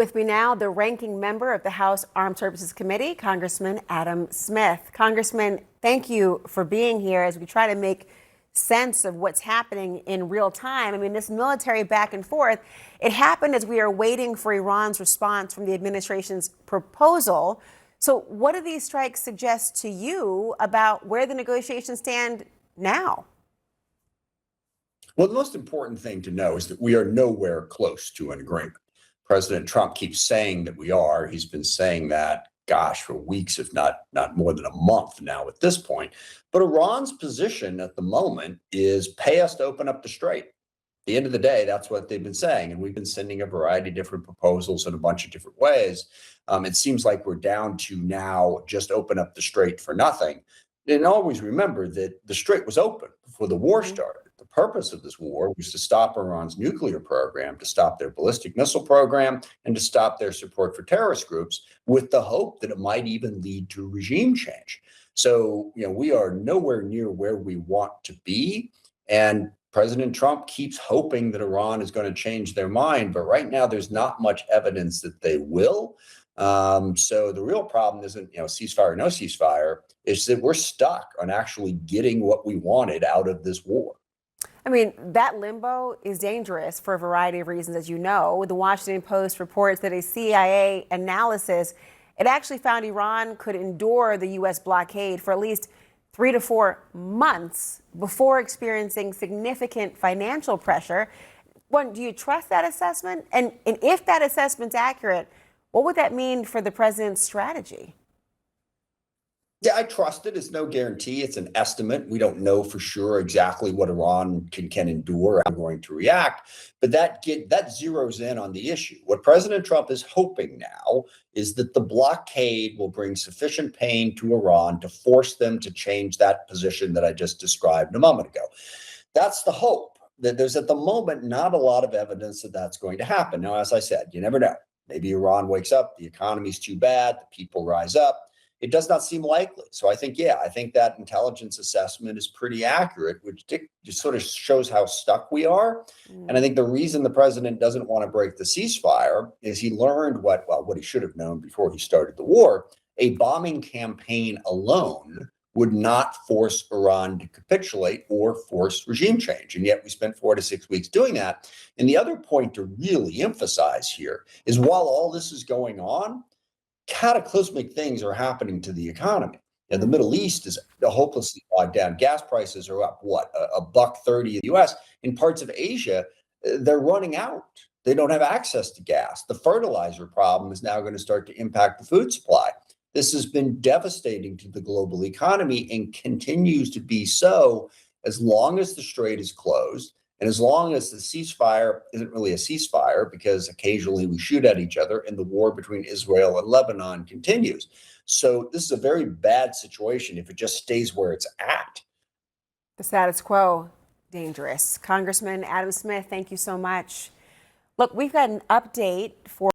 With me now, the ranking member of the House Armed Services Committee, Congressman Adam Smith. Congressman, thank you for being here as we try to make sense of what's happening in real time. I mean, this military back and forth, it happened as we are waiting for Iran's response from the administration's proposal. So what do these strikes suggest to you about where the negotiations stand now? Well, the most important thing to know is that we are nowhere close to an agreement. President Trump keeps saying that we are. He's been saying that, gosh, for weeks, if not more than a month now at this point. But Iran's position at the moment is pay us to open up the strait. At the end of the day, that's what they've been saying. And we've been sending a variety of different proposals in a bunch of different ways. It seems like we're down to now just open up the strait for nothing. And always remember that the strait was open before the war started. The purpose of this war was to stop Iran's nuclear program, to stop their ballistic missile program, and to stop their support for terrorist groups, with the hope that it might even lead to regime change. So, we are nowhere near where we want to be. And President Trump keeps hoping that Iran is going to change their mind. But right now, there's not much evidence that they will. So the real problem isn't, ceasefire or no ceasefire. It's that we're stuck on actually getting what we wanted out of this war. I mean, that limbo is dangerous for a variety of reasons, as you know. The Washington Post reports that a CIA analysis, it actually found Iran could endure the U.S. blockade for at least 3 to 4 months before experiencing significant financial pressure. One, do you trust that assessment? And if that assessment's accurate, what would that mean for the president's strategy? Yeah, I trust it. It's no guarantee. It's an estimate. We don't know for sure exactly what Iran can endure, how they're going to react. But that zeroes in on the issue. What President Trump is hoping now is that the blockade will bring sufficient pain to Iran to force them to change that position that I just described a moment ago. That's the hope. That there's at the moment not a lot of evidence that that's going to happen. Now, as I said, you never know. Maybe Iran wakes up, the economy's too bad, the people rise up. It does not seem likely. So I think that intelligence assessment is pretty accurate, which just sort of shows how stuck we are. And I think the reason the president doesn't want to break the ceasefire is he learned what he should have known before he started the war. A bombing campaign alone would not force Iran to capitulate or force regime change. And yet we spent 4 to 6 weeks doing that. And the other point to really emphasize here is while all this is going on, cataclysmic things are happening to the economy. And the Middle East is hopelessly bogged down. Gas prices are up, $1.30 in the US. In parts of Asia, they're running out. They don't have access to gas. The fertilizer problem is now going to start to impact the food supply. This has been devastating to the global economy and continues to be so as long as the strait is closed. And as long as the ceasefire isn't really a ceasefire, because occasionally we shoot at each other and the war between Israel and Lebanon continues. So this is a very bad situation if it just stays where it's at. The status quo, dangerous. Congressman Adam Smith, thank you so much. Look, we've got an update for